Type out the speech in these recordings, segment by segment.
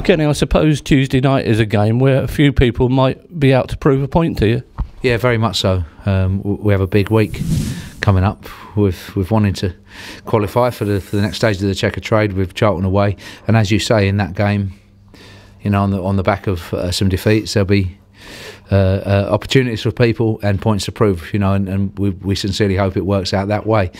Well, Kenny, I suppose Tuesday night is a game where a few people might be out to prove a point to you. Yeah, very much so. We have a big week coming up with wanting to qualify for the next stage of the Checkatrade with Charlton away. And as you say, in that game, you know, on the back of some defeats, there'll be opportunities for people and points to prove. You know, and we sincerely hope it works out that way.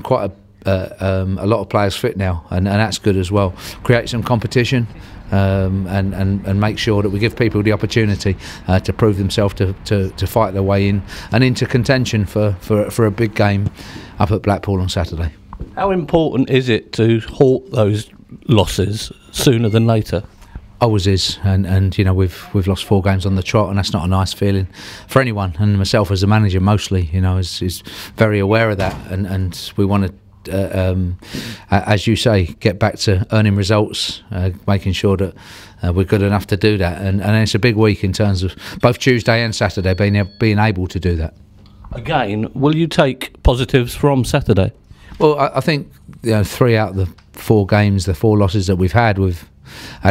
Quite a lot of players fit now, and that's good as well. Create some competition. And make sure that we give people the opportunity to prove themselves, to fight their way in and into contention for a big game up at Blackpool on Saturday. How important is it to halt those losses sooner than later? Always is, and you know we've lost 4 games on the trot, and that's not a nice feeling for anyone. And myself as a manager, mostly, you know, is very aware of that, and we want to. As you say, get back to earning results, making sure that we're good enough to do that, and it's a big week in terms of both Tuesday and Saturday being able to do that. Again, will you take positives from Saturday? Well, I think 3 out of the 4 games, the 4 losses that we've had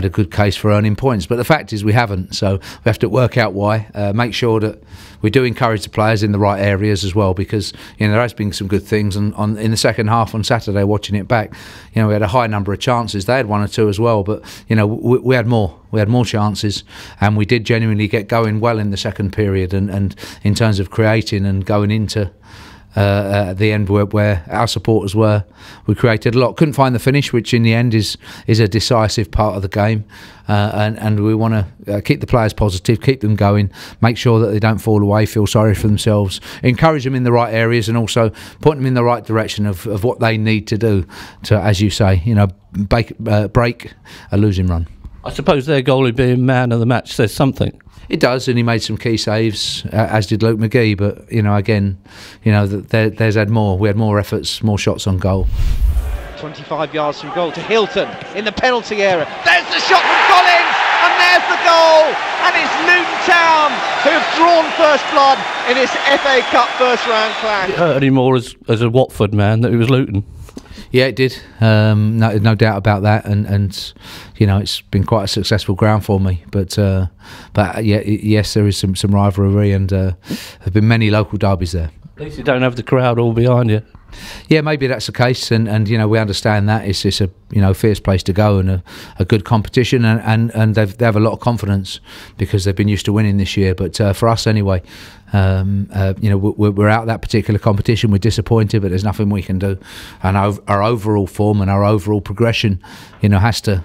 a good case for earning points, but the fact is we haven't, so we have to work out why, make sure that we do encourage the players in the right areas as well, because you know there has been some good things, and in the second half on Saturday, watching it back, you know, we had a high number of chances. They had 1 or 2 as well, but you know we had more chances, and we did genuinely get going well in the second period, and in terms of creating and going into at the end where our supporters were, we created a lot. Couldn't find the finish, which in the end is a decisive part of the game, and we want to keep the players positive, keep them going, make sure that they don't fall away, feel sorry for themselves, encourage them in the right areas, and also point them in the right direction of what they need to do to, as you say, you know, break a losing run. I suppose their goalie being man of the match says something. It does, and he made some key saves, as did Luke McGee. But you know, again, you know, there's had more. We had more efforts, more shots on goal. 25 yards from goal to Hilton in the penalty area. There's the shot from Collins, and there's the goal. And it's Luton Town who've drawn first blood in this FA Cup first round clash. It hurt any more as a Watford man that it was Luton? Yeah, it did. No doubt about that, and you know it's been quite a successful ground for me. But yeah, yes, there is some rivalry, and there have been many local derbies there. At least you don't have the crowd all behind you. Yeah, maybe that's the case, and you know we understand that it's a fierce place to go and a good competition, and they have a lot of confidence because they've been used to winning this year. But for us anyway, you know we're out of that particular competition. We're disappointed, but there's nothing we can do, and our overall form and our overall progression, you know, has to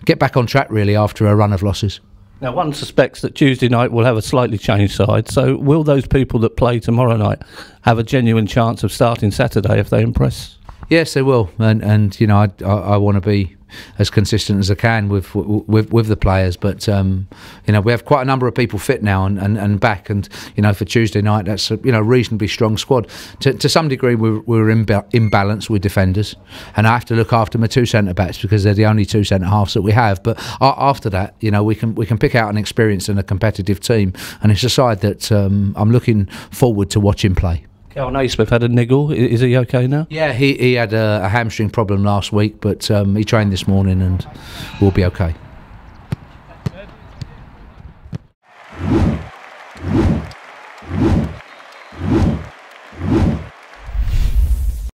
get back on track really after a run of losses. Now, one suspects that Tuesday night will have a slightly changed side, so will those people that play tomorrow night have a genuine chance of starting Saturday if they impress? Yes, they will, and you know I want to be as consistent as I can with the players, but you know we have quite a number of people fit now and back, and you know for Tuesday night that's a reasonably strong squad. To some degree we're imbalanced with defenders, and I have to look after my 2 centre backs because they're the only 2 centre halves that we have. But after that, you know we can pick out an experienced and a competitive team, and it's a side that I'm looking forward to watching play. Cal Naismith had a niggle. Is he okay now? Yeah, he had a hamstring problem last week, but he trained this morning and will be okay.